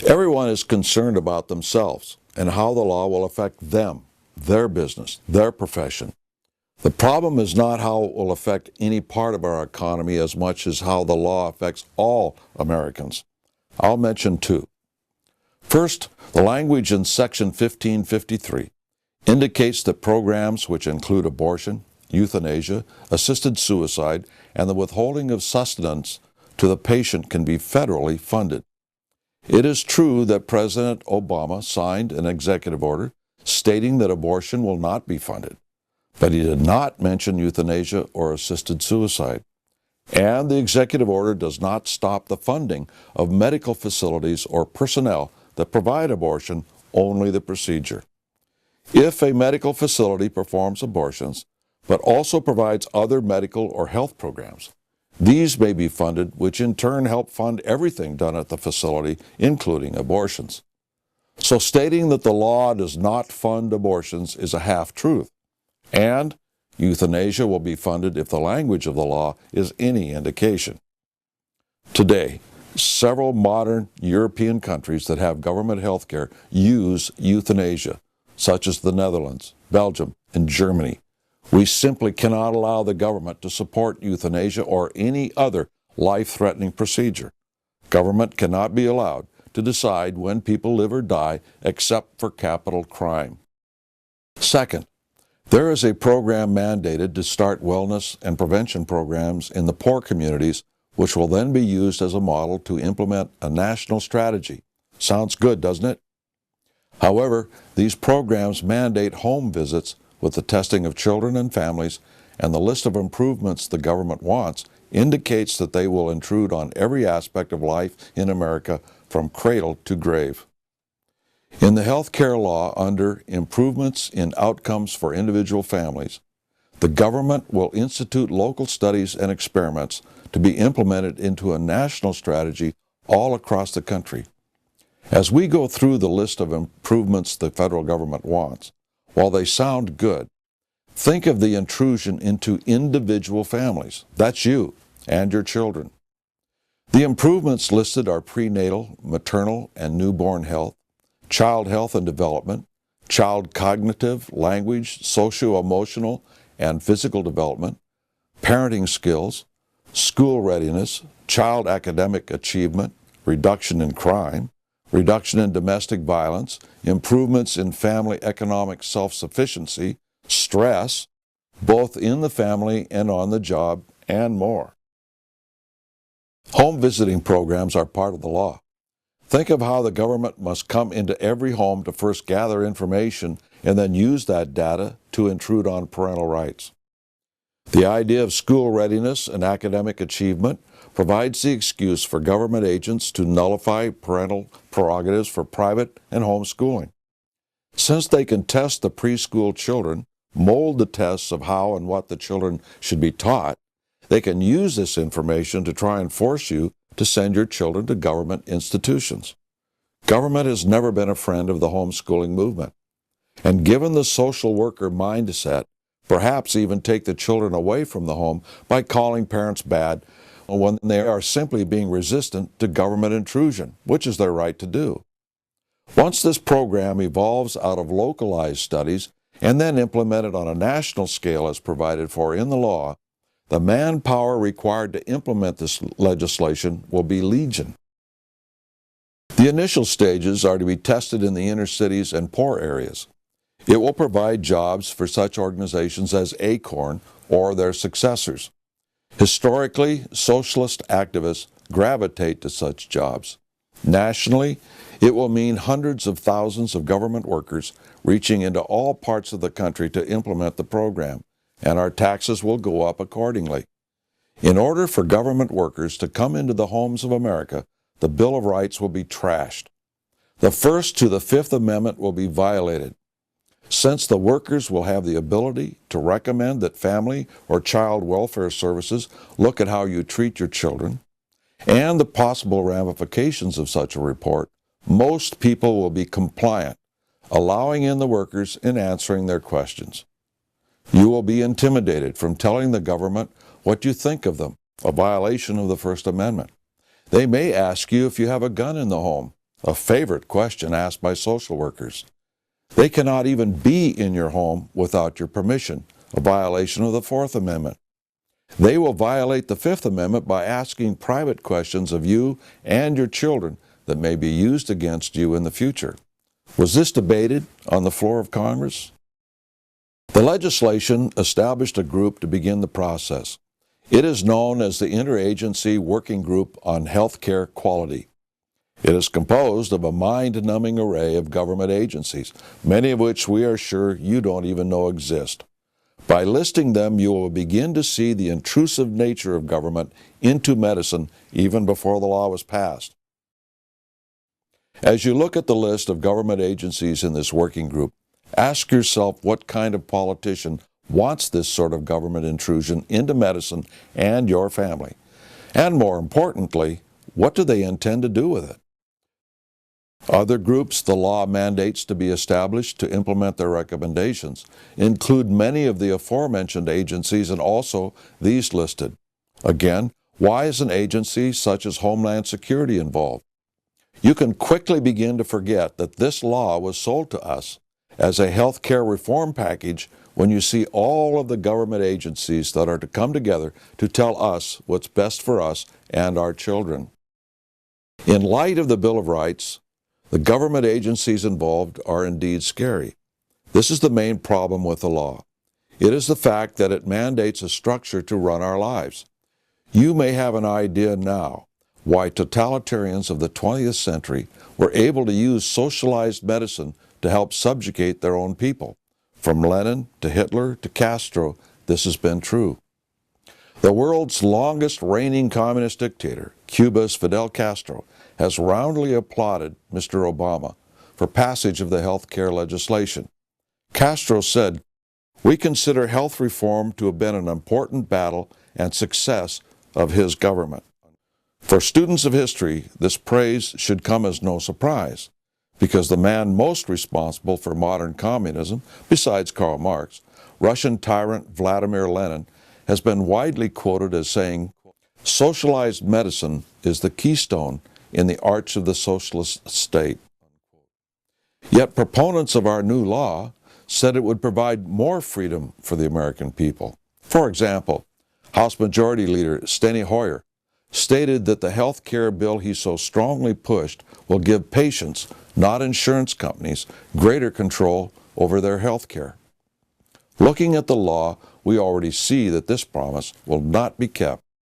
Everyone is concerned about themselves and how the law will affect them, their business, their profession. The problem is not how it will affect any part of our economy as much as how the law affects all Americans. I'll mention two. First, the language in Section 1553 indicates that programs which include abortion, euthanasia, assisted suicide, and the withholding of sustenance to the patient can be federally funded. It is true that President Obama signed an executive order stating that abortion will not be funded, but he did not mention euthanasia or assisted suicide. And the executive order does not stop the funding of medical facilities or personnel that provide abortion, only the procedure. If a medical facility performs abortions, but also provides other medical or health programs, these may be funded, which in turn help fund everything done at the facility, including abortions. So stating that the law does not fund abortions is a half-truth, and euthanasia will be funded if the language of the law is any indication. Today, several modern European countries that have government health care use euthanasia, such as the Netherlands, Belgium, and Germany. We simply cannot allow the government to support euthanasia or any other life-threatening procedure. Government cannot be allowed to decide when people live or die except for capital crime. Second, there is a program mandated to start wellness and prevention programs in the poor communities, which will then be used as a model to implement a national strategy. Sounds good, doesn't it? However, these programs mandate home visits with the testing of children and families, and the list of improvements the government wants indicates that they will intrude on every aspect of life in America from cradle to grave. In the health care law under Improvements in Outcomes for Individual Families, the government will institute local studies and experiments to be implemented into a national strategy all across the country. As we go through the list of improvements the federal government wants, while they sound good, think of the intrusion into individual families. That's you and your children. The improvements listed are prenatal, maternal, and newborn health, child health and development, child cognitive, language, socio-emotional, and physical development, parenting skills, school readiness, child academic achievement, reduction in crime, reduction in domestic violence, improvements in family economic self-sufficiency, stress, both in the family and on the job, and more. Home visiting programs are part of the law. Think of how the government must come into every home to first gather information and then use that data to intrude on parental rights. The idea of school readiness and academic achievement provides the excuse for government agents to nullify parental prerogatives for private and homeschooling. Since they can test the preschool children, mold the tests of how and what the children should be taught, they can use this information to try and force you to send your children to government institutions. Government has never been a friend of the homeschooling movement. And given the social worker mindset, perhaps even take the children away from the home by calling parents bad when they are simply being resistant to government intrusion, which is their right to do. Once this program evolves out of localized studies and then implemented on a national scale as provided for in the law, the manpower required to implement this legislation will be legion. The initial stages are to be tested in the inner cities and poor areas. It will provide jobs for such organizations as ACORN or their successors. Historically, socialist activists gravitate to such jobs. Nationally, it will mean hundreds of thousands of government workers reaching into all parts of the country to implement the program, and our taxes will go up accordingly. In order for government workers to come into the homes of America, the Bill of Rights will be trashed. The First to the Fifth Amendment will be violated. Since the workers will have the ability to recommend that family or child welfare services look at how you treat your children, and the possible ramifications of such a report, most people will be compliant, allowing in the workers and answering their questions. You will be intimidated from telling the government what you think of them, a violation of the First Amendment. They may ask you if you have a gun in the home, a favorite question asked by social workers. They cannot even be in your home without your permission, a violation of the Fourth Amendment. They will violate the Fifth Amendment by asking private questions of you and your children that may be used against you in the future. Was this debated on the floor of Congress? The legislation established a group to begin the process. It is known as the Interagency Working Group on Health Care Quality. It is composed of a mind-numbing array of government agencies, many of which we are sure you don't even know exist. By listing them, you will begin to see the intrusive nature of government into medicine even before the law was passed. As you look at the list of government agencies in this working group, ask yourself what kind of politician wants this sort of government intrusion into medicine and your family. And more importantly, what do they intend to do with it? Other groups the law mandates to be established to implement their recommendations include many of the aforementioned agencies and also these listed. Again, why is an agency such as Homeland Security involved? You can quickly begin to forget that this law was sold to us as a health care reform package when you see all of the government agencies that are to come together to tell us what's best for us and our children. In light of the Bill of Rights, the government agencies involved are indeed scary. This is the main problem with the law. It is the fact that it mandates a structure to run our lives. You may have an idea now why totalitarians of the 20th century were able to use socialized medicine to help subjugate their own people. From Lenin to Hitler to Castro, this has been true. The world's longest reigning communist dictator, Cuba's Fidel Castro, has roundly applauded Mr. Obama for passage of the health care legislation. Castro said, "We consider health reform to have been an important battle and success of his government." For students of history, this praise should come as no surprise, because the man most responsible for modern communism, besides Karl Marx, Russian tyrant Vladimir Lenin, has been widely quoted as saying, "Socialized medicine is the keystone in the arch of the socialist state." Yet proponents of our new law said it would provide more freedom for the American people. For example, House Majority Leader Steny Hoyer stated that the health care bill he so strongly pushed will give patients, not insurance companies, greater control over their health care. Looking at the law, we already see that this promise will not be kept.